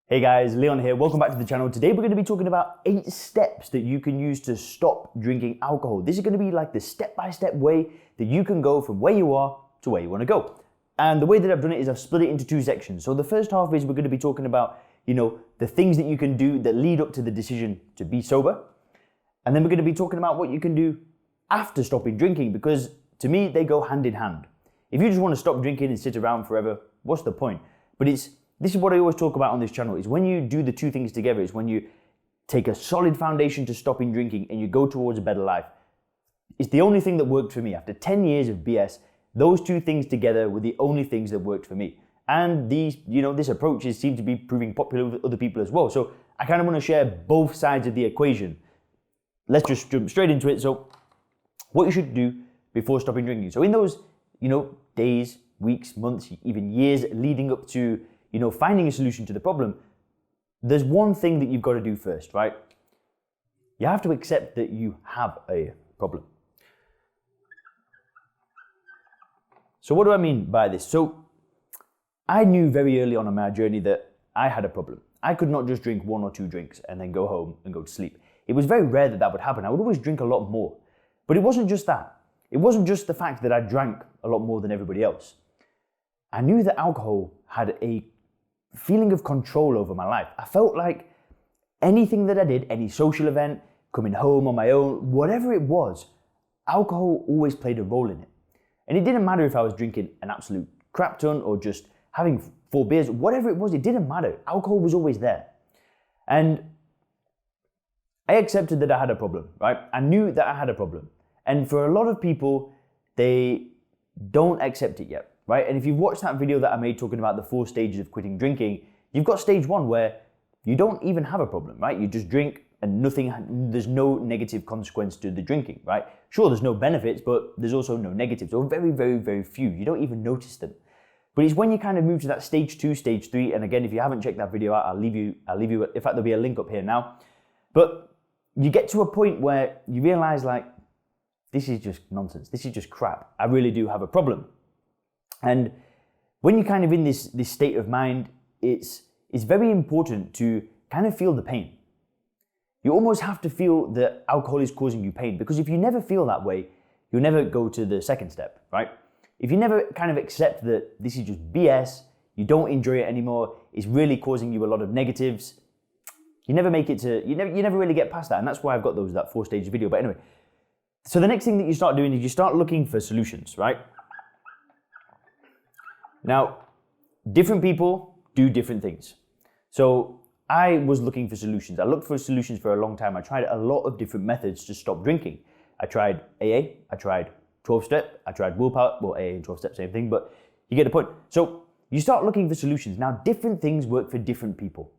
Hey guys, Leon here. Welcome back to the channel. Today we're going to be talking about 8 steps that you can use to stop drinking alcohol. This is going to be like the step-by-step way that you can go from where you are to where you want to go. And the way that I've done it is I've split it into 2 sections. So the first half is we're going to be talking about, the things that you can do that lead up to the decision to be sober. And then we're going to be talking about what you can do after stopping drinking, because to me, they go hand in hand. If you just want to stop drinking and sit around forever, what's the point? But this is what I always talk about on this channel, is when you do the 2 things together, is when you take a solid foundation to stopping drinking and you go towards a better life. It's the only thing that worked for me. After 10 years of BS, those 2 things together were the only things that worked for me. And this approach seems to be proving popular with other people as well. So I kind of want to share both sides of the equation. Let's just jump straight into it. So what you should do before stopping drinking. So in those, days, weeks, months, even years leading up to finding a solution to the problem, there's one thing that you've got to do first, right? You have to accept that you have a problem. So what do I mean by this? So I knew very early on in my journey that I had a problem. I could not just drink 1 or 2 drinks and then go home and go to sleep. It was very rare that would happen. I would always drink a lot more. But it wasn't just that. It wasn't just the fact that I drank a lot more than everybody else. I knew that alcohol had a feeling of control over my life. I felt like anything that I did, any social event, coming home on my own, whatever it was, alcohol always played a role in it. And it didn't matter if I was drinking an absolute crap ton or just having 4 beers, whatever it was, it didn't matter. Alcohol was always there. And I accepted that I had a problem, right? I knew that I had a problem. And for a lot of people, they don't accept it yet. Right? And if you've watched that video that I made talking about the 4 stages of quitting drinking, you've got stage 1 where you don't even have a problem, right? You just drink and there's no negative consequence to the drinking, right? Sure, there's no benefits, but there's also no negatives, or very, very, very few. You don't even notice them. But it's when you kind of move to that stage 2, stage 3, and again, if you haven't checked that video out, I'll leave you, in fact, there'll be a link up here now. But you get to a point where you realize, like, this is just nonsense. This is just crap. I really do have a problem. And when you're kind of in this state of mind, it's very important to kind of feel the pain. You almost have to feel that alcohol is causing you pain, because if you never feel that way, you'll never go to the second step, right? If you never kind of accept that this is just BS, you don't enjoy it anymore, it's really causing you a lot of negatives, you never make it to, you never really get past that. And that's why I've got that 4-stage video. But anyway, so the next thing that you start doing is you start looking for solutions, right? Now, different people do different things. So I was looking for solutions. I looked for solutions for a long time. I tried a lot of different methods to stop drinking. I tried AA, I tried 12-step, I tried willpower. Well, AA and 12-step, same thing, but you get the point. So you start looking for solutions. Now, different things work for different people.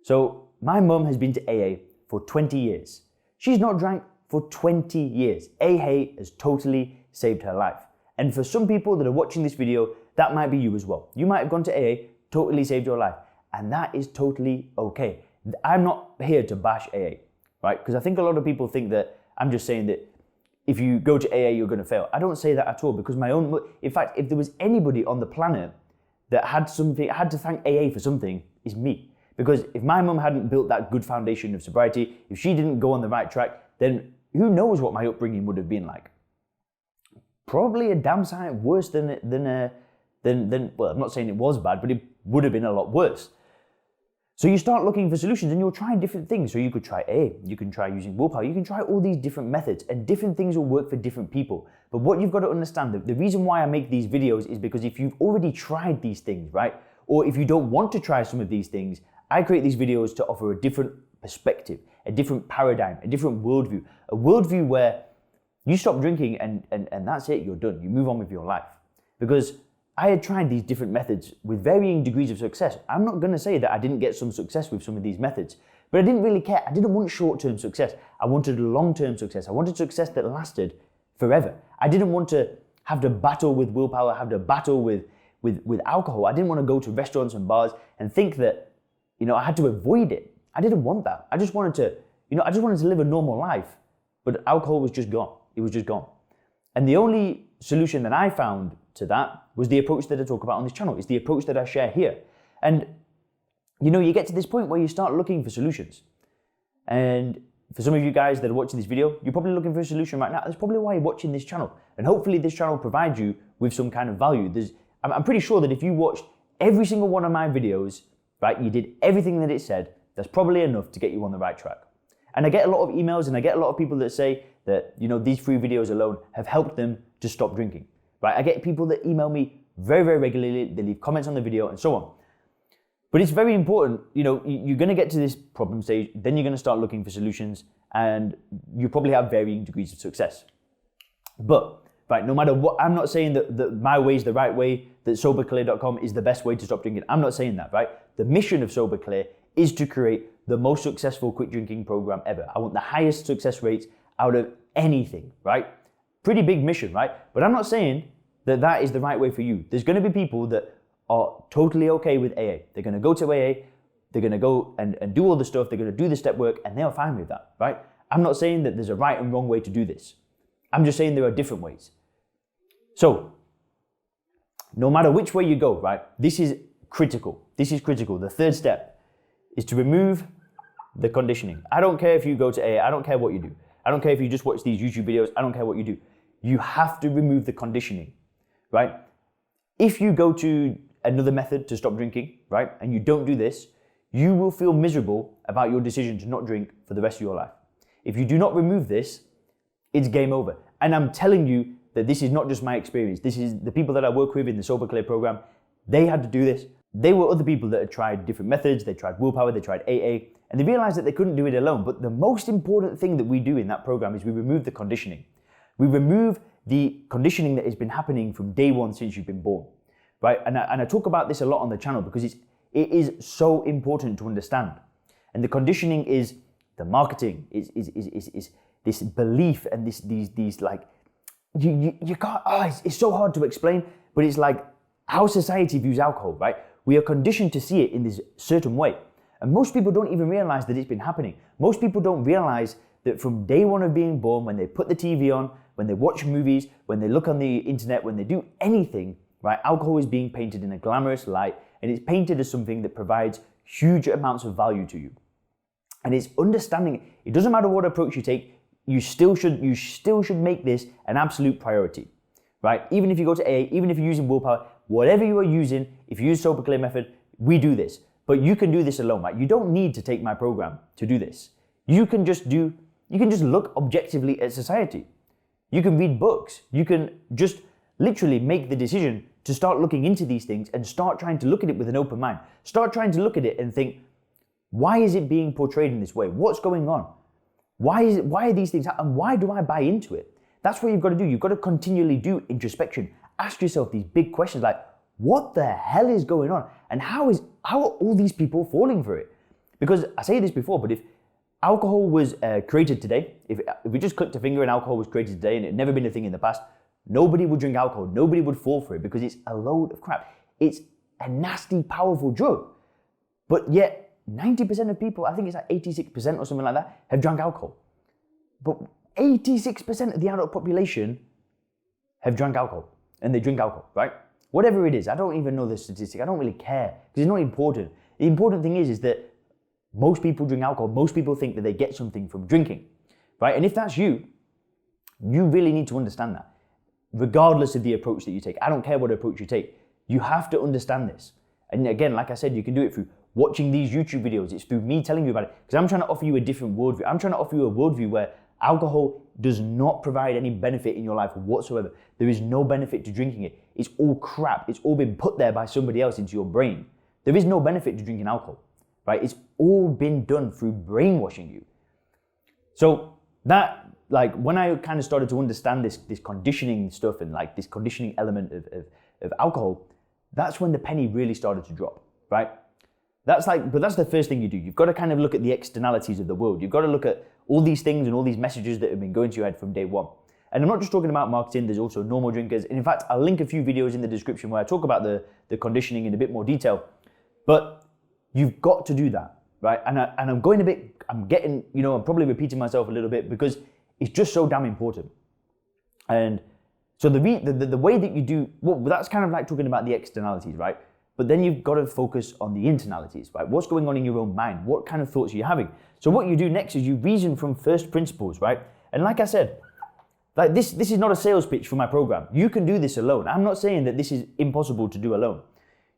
So my mum has been to AA for 20 years. She's not drank for 20 years. AA has totally saved her life. And for some people that are watching this video, that might be you as well. You might have gone to AA, totally saved your life. And that is totally okay. I'm not here to bash AA, right? Because I think a lot of people think that I'm just saying that if you go to AA, you're going to fail. I don't say that at all, because in fact, if there was anybody on the planet that had to thank AA for something, it's me. Because if my mum hadn't built that good foundation of sobriety, if she didn't go on the right track, then who knows what my upbringing would have been like. Probably a damn sight worse than well, I'm not saying it was bad, but it would have been a lot worse. So you start looking for solutions and you'll try different things. So you could try A, you can try using willpower, you can try all these different methods, and different things will work for different people. But what you've got to understand, the reason why I make these videos is because if you've already tried these things, right? Or if you don't want to try some of these things, I create these videos to offer a different perspective, a different paradigm, a different worldview, a worldview where you stop drinking and that's it, you're done. You move on with your life. Because I had tried these different methods with varying degrees of success. I'm not going to say that I didn't get some success with some of these methods, but I didn't really care. I didn't want short-term success. I wanted long-term success. I wanted success that lasted forever. I didn't want to have to battle with willpower, have to battle with alcohol. I didn't want to go to restaurants and bars and think that, I had to avoid it. I didn't want that. I just wanted to live a normal life, but alcohol was just gone. It was just gone. And the only solution that I found to that was the approach that I talk about on this channel. It's the approach that I share here. And you get to this point where you start looking for solutions. And for some of you guys that are watching this video, you're probably looking for a solution right now. That's probably why you're watching this channel. And hopefully this channel provides you with some kind of value. I'm pretty sure that if you watched every single one of my videos, right, you did everything that it said, that's probably enough to get you on the right track. And I get a lot of emails and I get a lot of people that say that, these 3 videos alone have helped them to stop drinking, right? I get people that email me very, very regularly. They leave comments on the video and so on. But it's very important, you're going to get to this problem stage, then you're going to start looking for solutions, and you probably have varying degrees of success. But, right, no matter what, I'm not saying that my way is the right way, that SoberClear.com is the best way to stop drinking. I'm not saying that, right? The mission of SoberClear is to create the most successful quit drinking program ever. I want the highest success rates out of anything, right? Pretty big mission, right? But I'm not saying that is the right way for you. There's going to be people that are totally okay with AA. They're going to go to AA, they're going to go and do all the stuff, they're going to do the step work, and they're fine with that, right? I'm not saying that there's a right and wrong way to do this. I'm just saying there are different ways. So, no matter which way you go, right, this is critical. This is critical. The third step is to remove the conditioning. I don't care if you go to AA, I don't care what you do. I don't care if you just watch these YouTube videos, I don't care what you do. You have to remove the conditioning, right? If you go to another method to stop drinking, right, and you don't do this, you will feel miserable about your decision to not drink for the rest of your life. If you do not remove this, it's game over. And I'm telling you that this is not just my experience. This is the people that I work with in the SoberClear program. They had to do this. They were other people that had tried different methods. They tried willpower, they tried AA, and they realized that they couldn't do it alone. But the most important thing that we do in that program is we remove the conditioning. We remove the conditioning that has been happening from day one since you've been born, right? And I talk about this a lot on the channel because it is so important to understand. And the conditioning is the marketing, is this belief and these like, you can't, it's so hard to explain, but it's like how society views alcohol, right? We are conditioned to see it in this certain way. And most people don't even realize that it's been happening. Most people don't realize that from day one of being born, when they put the TV on, when they watch movies, when they look on the internet, when they do anything, right, alcohol is being painted in a glamorous light, and it's painted as something that provides huge amounts of value to you. And it's understanding, it doesn't matter what approach you take, you still should make this an absolute priority, right? Even if you go to AA, even if you're using willpower, whatever you are using, if you use SoberClear method, we do this. But you can do this alone, right? You don't need to take my program to do this. You can just look objectively at society. You can read books. You can just literally make the decision to start looking into these things and start trying to look at it with an open mind. Start trying to look at it and think, why is it being portrayed in this way? What's going on? Why are these things happening? And why do I buy into it? That's what you've got to do. You've got to continually do introspection. Ask yourself these big questions like, what the hell is going on? And how are all these people falling for it? Because I say this before, but if alcohol was created today, if we just clicked a finger and alcohol was created today and it had never been a thing in the past, nobody would drink alcohol. Nobody would fall for it because it's a load of crap. It's a nasty, powerful drug. But yet, 90% of people, I think it's like 86% or something like that, have drunk alcohol. But 86% of the adult population have drunk alcohol. And they drink alcohol, right? Whatever it is, I don't even know the statistic. I don't really care because it's not important. The important thing is that most people drink alcohol. Most people think that they get something from drinking, right? And if that's you, you really need to understand that. Regardless of the approach that you take, I don't care what approach you take, you have to understand this. And again, like I said, you can do it through watching these YouTube videos. It's through me telling you about it because I'm trying to offer you a different worldview. I'm trying to offer you a worldview where alcohol does not provide any benefit in your life whatsoever. There is no benefit to drinking it. It's all crap. It's all been put there by somebody else into your brain. There is no benefit to drinking alcohol, right? It's all been done through brainwashing you. So that, like, when I kind of started to understand this conditioning stuff and like this conditioning element of alcohol, that's when the penny really started to drop, right? But that's the first thing you do. You've got to kind of look at the externalities of the world. You've got to look at all these things and all these messages that have been going to your head from day one. And I'm not just talking about marketing, there's also normal drinkers. And in fact, I'll link a few videos in the description where I talk about the conditioning in a bit more detail. But you've got to do that, right? And I'm probably repeating myself a little bit because it's just so damn important. And so the way that you do, well, that's kind of like talking about the externalities, right? But then you've got to focus on the internalities, right? What's going on in your own mind? What kind of thoughts are you having? So what you do next is you reason from first principles, right? And like I said, like this is not a sales pitch for my program. You can do this alone. I'm not saying that this is impossible to do alone.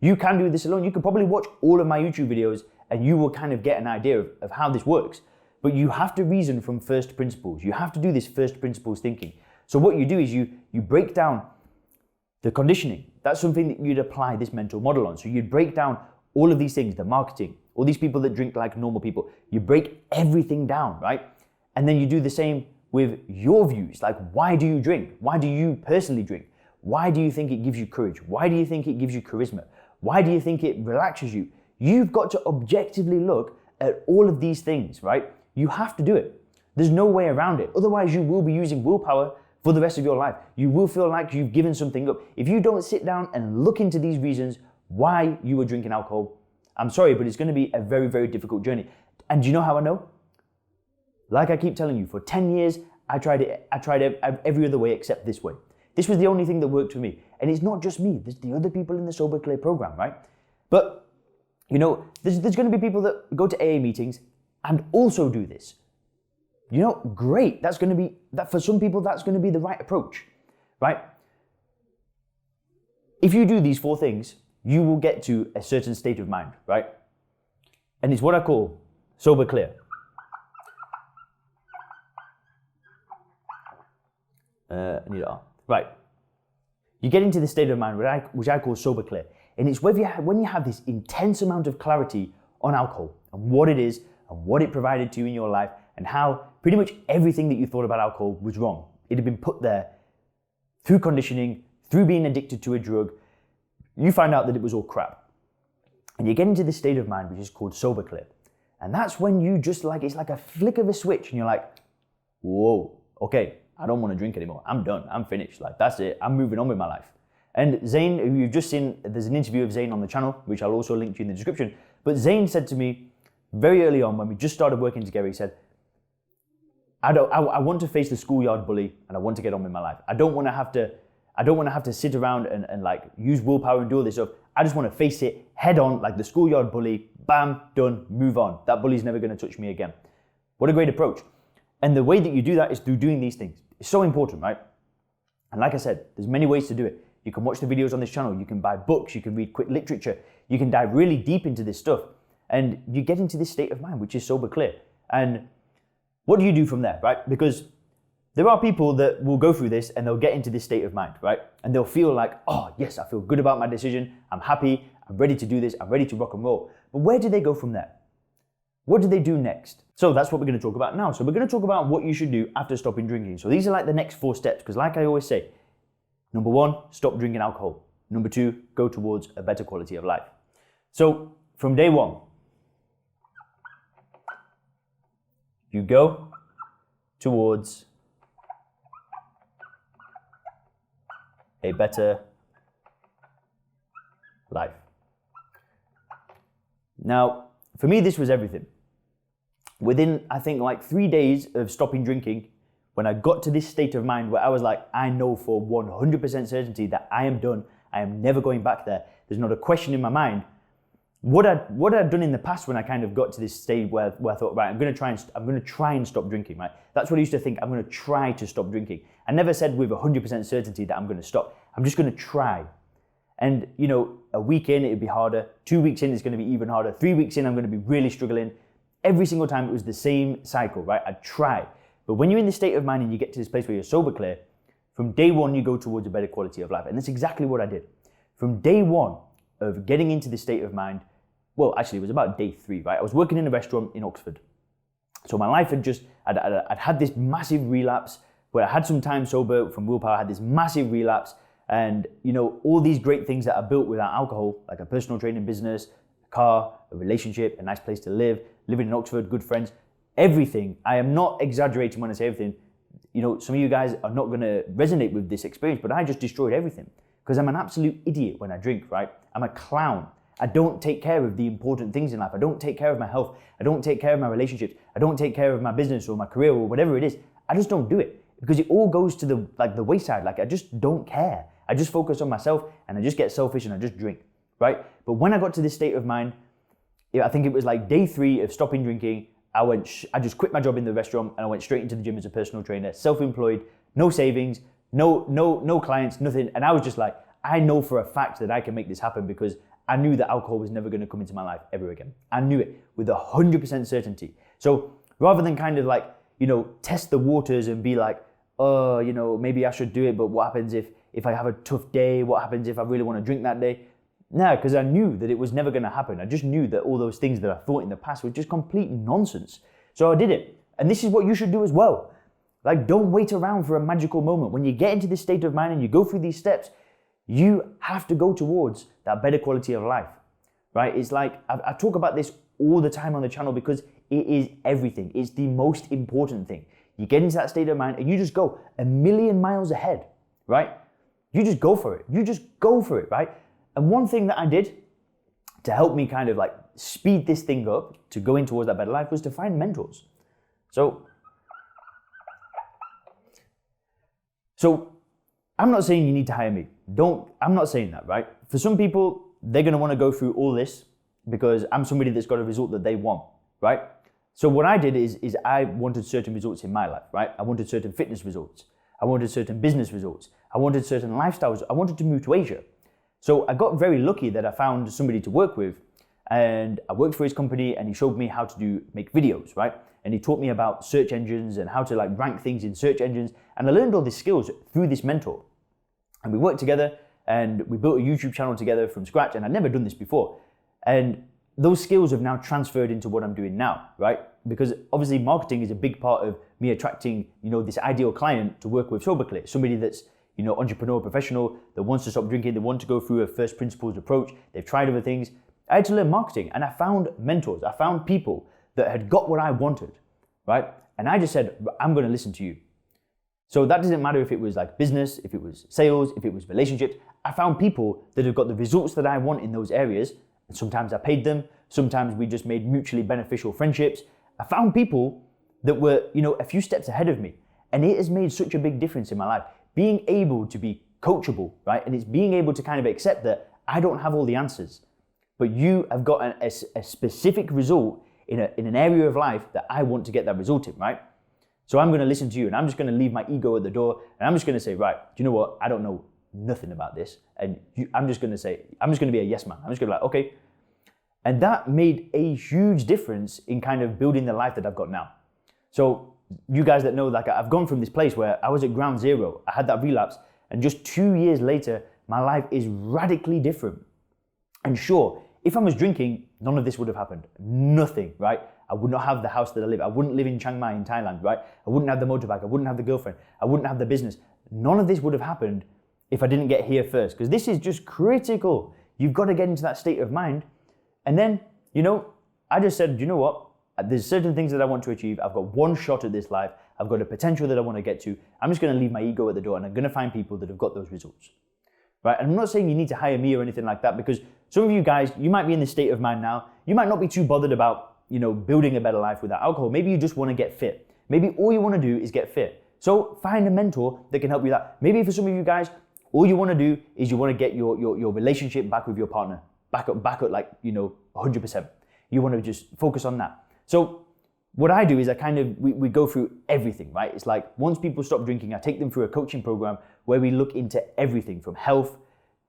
You can do this alone. You can probably watch all of my YouTube videos and you will kind of get an idea of how this works. But you have to reason from first principles. You have to do this first principles thinking. So what you do is you break down the conditioning. That's something that you'd apply this mental model on. So you'd break down all of these things, the marketing, all these people that drink like normal people. You break everything down, right? And then you do the same with your views. Like, why do you drink? Why do you personally drink? Why do you think it gives you courage? Why do you think it gives you charisma? Why do you think it relaxes you? You've got to objectively look at all of these things, right? You have to do it. There's no way around it. Otherwise, you will be using willpower for the rest of your life. You will feel like you've given something up. If you don't sit down and look into these reasons why you were drinking alcohol, I'm sorry, but it's going to be a very, very difficult journey. And do you know how I know? Like I keep telling you, for 10 years, I tried every other way except this way. This was the only thing that worked for me. And it's not just me, there's the other people in the Sober Clear program, right? But, you know, there's going to be people that go to AA meetings and also do this. You know, great. That's going to be, that for some people, that's going to be the right approach, right? If you do these 4 things, you will get to a certain state of mind, right? And it's what I call sober clear. Right. You get into the state of mind which I call sober clear. And it's when you have this intense amount of clarity on alcohol and what it is and what it provided to you in your life and how pretty much everything that you thought about alcohol was wrong. It had been put there through conditioning, through being addicted to a drug. You find out that it was all crap. And you get into this state of mind which is called sober clear. And that's when you just like, it's like a flick of a switch and you're like, whoa, okay, I don't want to drink anymore. I'm done. I'm finished. Like, that's it. I'm moving on with my life. And Zane, who you've just seen, there's an interview of Zane on the channel, which I'll also link to you in the description. But Zane said to me very early on when we just started working together, he said, I want to face the schoolyard bully and I want to get on with my life. I don't want to have to sit around and like use willpower and do all this stuff. I just want to face it head on like the schoolyard bully, bam, done, move on. That bully's never going to touch me again. What a great approach. And the way that you do that is through doing these things. It's so important, right? And like I said, there's many ways to do it. You can watch the videos on this channel, you can buy books, you can read quick literature, you can dive really deep into this stuff, and you get into this state of mind, which is sober clear. And what do you do from there, right? Because there are people that will go through this and they'll get into this state of mind, right? And they'll feel like, oh yes, I feel good about my decision, I'm happy, I'm ready to do this, I'm ready to rock and roll. But where do they go from there? What do they do next? So that's what we're going to talk about now. So we're going to talk about what you should do after stopping drinking. So these are like the next 4 steps, because like I always say, number 1, stop drinking alcohol. Number 2, go towards a better quality of life. So from day 1, you go towards a better life. Now, for me, this was everything. Within, I think, like 3 days of stopping drinking, when I got to this state of mind where I was like, I know for 100% certainty that I am done, I am never going back there, there's not a question in my mind. What I'd done in the past when I kind of got to this stage where I thought, right, I'm going to try and stop drinking, right? That's what I used to think, I'm going to try to stop drinking. I never said with 100% certainty that I'm going to stop. I'm just going to try. And, you know, a week in, it'd be harder. 2 weeks in, it's going to be even harder. 3 weeks in, I'm going to be really struggling. Every single time, it was the same cycle, right? I'd try. But when you're in this state of mind and you get to this place where you're sober clear, from day 1, you go towards a better quality of life. And that's exactly what I did. From day 1 of getting into this state of mind, well, actually, it was about day 3, right? I was working in a restaurant in Oxford. So my life had I'd had this massive relapse where I had some time sober from willpower, I had this massive relapse. And, you know, all these great things that I built without alcohol, like a personal training business, a car, a relationship, a nice place to live, living in Oxford, good friends, everything. I am not exaggerating when I say everything. You know, some of you guys are not going to resonate with this experience, but I just destroyed everything because I'm an absolute idiot when I drink, right? I'm a clown. I don't take care of the important things in life. I don't take care of my health. I don't take care of my relationships. I don't take care of my business or my career or whatever it is. I just don't do it because it all goes to the wayside. Like, I just don't care. I just focus on myself and I just get selfish and I just drink, right? But when I got to this state of mind, I think it was like day 3 of stopping drinking, I just quit my job in the restaurant and I went straight into the gym as a personal trainer, self-employed, no savings, no clients, nothing. And I was just like, I know for a fact that I can make this happen because I knew that alcohol was never going to come into my life ever again. I knew it with 100% certainty. So rather than kind of like, test the waters and be like, oh, maybe I should do it, but what happens if I have a tough day? What happens if I really want to drink that day? No, because I knew that it was never going to happen. I just knew that all those things that I thought in the past were just complete nonsense. So I did it. And this is what you should do as well. Like, don't wait around for a magical moment. When you get into this state of mind and you go through these steps, you have to go towards that better quality of life, right? It's like, I talk about this all the time on the channel because it is everything. It's the most important thing. You get into that state of mind and you just go a million miles ahead, right? You just go for it. You just go for it, right? And one thing that I did to help me kind of like speed this thing up to going towards that better life was to find mentors. So I'm not saying you need to hire me. I'm not saying that, right? For some people, they're going to want to go through all this because I'm somebody that's got a result that they want, right? So what I did is I wanted certain results in my life, right? I wanted certain fitness results. I wanted certain business results. I wanted certain lifestyles. I wanted to move to Asia. So I got very lucky that I found somebody to work with, and I worked for his company and he showed me how to make videos, right? And he taught me about search engines and how to like rank things in search engines. And I learned all these skills through this mentor. And we worked together and we built a YouTube channel together from scratch. And I'd never done this before. And those skills have now transferred into what I'm doing now, right? Because obviously marketing is a big part of me attracting, this ideal client to work with SoberClear, somebody that's, entrepreneur, professional, that wants to stop drinking, they want to go through a first principles approach, they've tried other things. I had to learn marketing and I found mentors, I found people that had got what I wanted, right? And I just said, I'm going to listen to you. So that doesn't matter if it was like business, if it was sales, if it was relationships. I found people that have got the results that I want in those areas. And sometimes I paid them. Sometimes we just made mutually beneficial friendships. I found people that were, a few steps ahead of me. And it has made such a big difference in my life. Being able to be coachable, right? And it's being able to kind of accept that I don't have all the answers, but you have got a specific result in an area of life that I want to get that result in, right? So I'm going to listen to you and I'm just going to leave my ego at the door and I'm just going to say, right, do you know what? I don't know nothing about this. And I'm just going to be a yes man. I'm just going to be like, okay. And that made a huge difference in kind of building the life that I've got now. So you guys that know, like I've gone from this place where I was at ground zero, I had that relapse, and just 2 years later, my life is radically different. And sure, if I was drinking, none of this would have happened. Nothing, right? I would not have the house that I live. I wouldn't live in Chiang Mai in Thailand, right? I wouldn't have the motorbike. I wouldn't have the girlfriend. I wouldn't have the business. None of this would have happened if I didn't get here first, because this is just critical. You've got to get into that state of mind. And then, I just said, you know what? There's certain things that I want to achieve. I've got one shot at this life. I've got a potential that I want to get to. I'm just going to leave my ego at the door and I'm going to find people that have got those results, right? And I'm not saying you need to hire me or anything like that, because some of you guys, you might be in this state of mind now. You might not be too bothered about, building a better life without alcohol. Maybe you just want to get fit. Maybe all you want to do is get fit. So find a mentor that can help you with that. Maybe for some of you guys, all you want to do is you want to get your relationship back with your partner, back up like, 100%. You want to just focus on that. So what I do is we go through everything, right? It's like once people stop drinking, I take them through a coaching program where we look into everything from health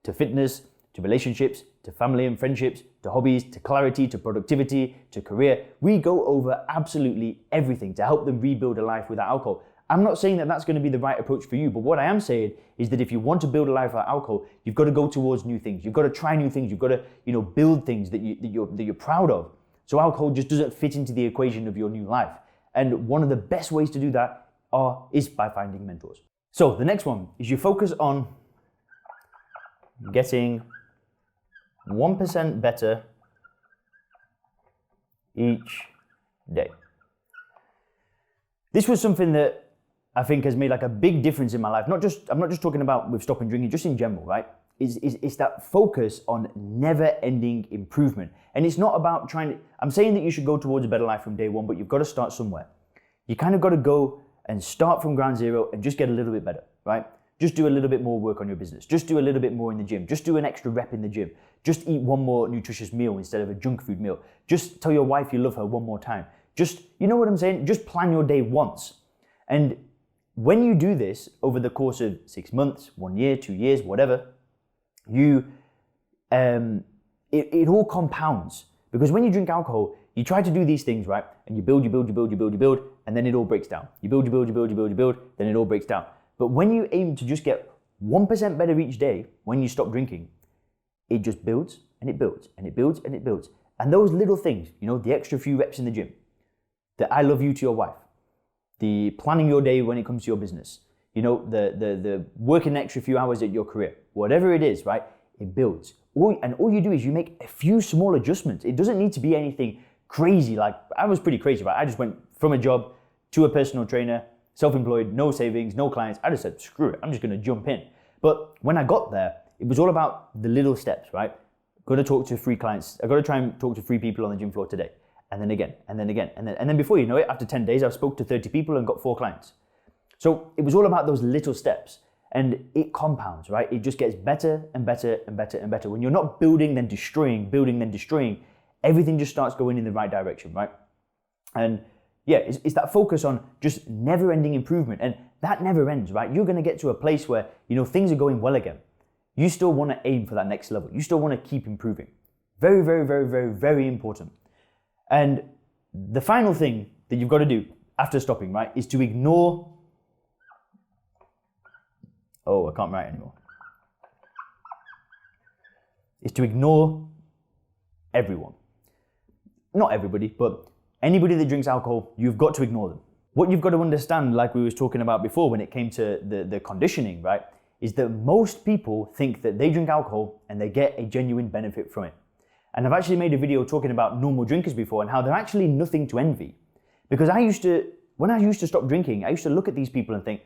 to fitness, to relationships, to family and friendships, to hobbies, to clarity, to productivity, to career. We go over absolutely everything to help them rebuild a life without alcohol. I'm not saying that that's going to be the right approach for you, but what I am saying is that if you want to build a life without alcohol, you've got to go towards new things. You've got to try new things. You've got to, build things that you're proud of. So alcohol just doesn't fit into the equation of your new life. And one of the best ways to do that is by finding mentors. So the next one is you focus on getting 1% better each day. This was something that I think has made like a big difference in my life. I'm not just talking about with stopping drinking, just in general, right? It's that focus on never-ending improvement. And it's not about I'm saying that you should go towards a better life from day one, but you've got to start somewhere. You kind of got to go and start from ground zero and just get a little bit better, right? Just do a little bit more work on your business. Just do a little bit more in the gym. Just do an extra rep in the gym. Just eat one more nutritious meal instead of a junk food meal. Just tell your wife you love her one more time. Just, you know what I'm saying? Just plan your day once. And when you do this over the course of 6 months, 1 year, 2 years, whatever, it all compounds. Because when you drink alcohol, you try to do these things, right? And you build, and then it all breaks down. You build, then it all breaks down. But when you aim to just get 1% better each day when you stop drinking, it just builds and it builds and it builds and it builds. And those little things, you know, the extra few reps in the gym, the I love you to your wife, the planning your day when it comes to your business, you know, the working an extra few hours at your career, whatever it is, right? It builds. And all you do is you make a few small adjustments. It doesn't need to be anything crazy. Like I was pretty crazy, right? I just went from a job to a personal trainer, self-employed, no savings, no clients. I just said, screw it, I'm just gonna jump in. But when I got there, it was all about the little steps, right? Got to talk to 3 clients. I got to try and talk to 3 people on the gym floor today. And then again, and then again, and then before you know it, after 10 days, I spoke to 30 people and got 4 clients. So it was all about those little steps, and it compounds, right? It just gets better and better and better and better. When you're not building, then destroying, everything just starts going in the right direction, right? And yeah, it's that focus on just never-ending improvement, and that never ends, right? You're going to get to a place where, you know, things are going well again. You still want to aim for that next level. You still want to keep improving. Very, very, very, very, very important. And the final thing that you've got to do after stopping, right, is to ignore. Oh, I can't write anymore. Is to ignore everyone. Not everybody, but anybody that drinks alcohol, you've got to ignore them. What you've got to understand, like we was talking about before when it came to the conditioning, right, is that most people think that they drink alcohol and they get a genuine benefit from it. And I've actually made a video talking about normal drinkers before and how they're actually nothing to envy. Because when I used to stop drinking, I used to look at these people and think,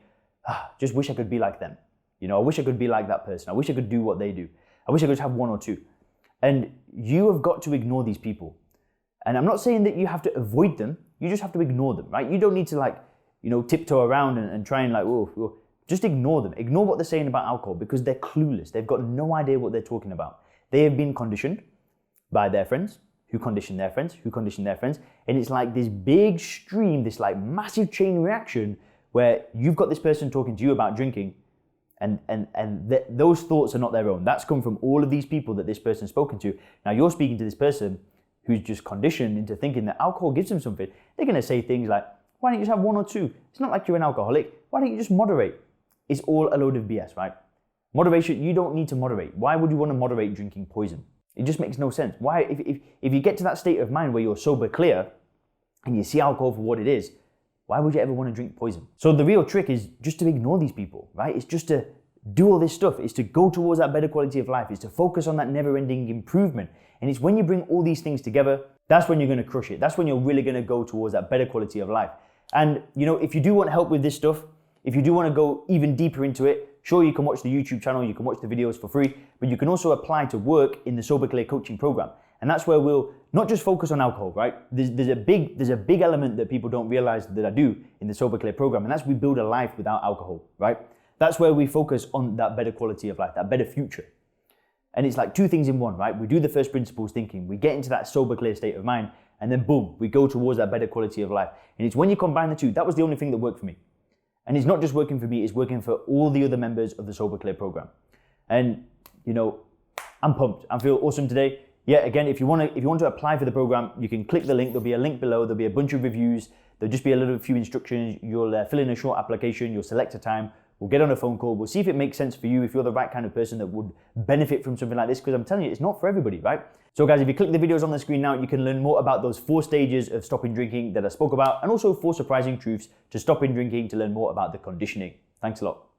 just wish I could be like them. You know, I wish I could be like that person. I wish I could do what they do. I wish I could have 1 or 2. And you have got to ignore these people. And I'm not saying that you have to avoid them. You just have to ignore them, right? You don't need to tiptoe around and try and whoa. Just ignore them. Ignore what they're saying about alcohol because they're clueless. They've got no idea what they're talking about. They have been conditioned by their friends, who condition their friends, who condition their friends. And it's like this big stream, this massive chain reaction where you've got this person talking to you about drinking and those thoughts are not their own. That's come from all of these people that this person's spoken to. Now you're speaking to this person who's just conditioned into thinking that alcohol gives them something. They're going to say things like, why don't you just have 1 or 2? It's not like you're an alcoholic. Why don't you just moderate? It's all a load of BS, right? Moderation, you don't need to moderate. Why would you want to moderate drinking poison? It just makes no sense. Why, if you get to that state of mind where you're sober clear and you see alcohol for what it is, why would you ever want to drink poison? So the real trick is just to ignore these people, right? It's just to do all this stuff. It's to go towards that better quality of life. It's to focus on that never-ending improvement. And it's when you bring all these things together, that's when you're going to crush it. That's when you're really going to go towards that better quality of life. And, you know, if you do want help with this stuff, if you do want to go even deeper into it, sure, you can watch the YouTube channel, you can watch the videos for free, but you can also apply to work in the Sober Clear coaching program. And that's where we'll not just focus on alcohol, right? There's a big element that people don't realize that I do in the Sober Clear program, and that's we build a life without alcohol, right? That's where we focus on that better quality of life, that better future. And it's like 2 things in one, right? We do the first principles thinking, we get into that sober, clear state of mind, and then boom, we go towards that better quality of life. And it's when you combine the 2, that was the only thing that worked for me. And it's not just working for me, it's working for all the other members of the Sober Clear program. And, you know, I'm pumped. I feel awesome today. Yeah, again, if you want to apply for the program, you can click the link. There'll be a link below. There'll be a bunch of reviews. There'll just be a few instructions. You'll fill in a short application. You'll select a time. We'll get on a phone call. We'll see if it makes sense for you, if you're the right kind of person that would benefit from something like this, because I'm telling you, it's not for everybody, right? So guys, if you click the videos on the screen now, you can learn more about those 4 stages of stopping drinking that I spoke about, and also 4 surprising truths to stopping drinking to learn more about the conditioning. Thanks a lot.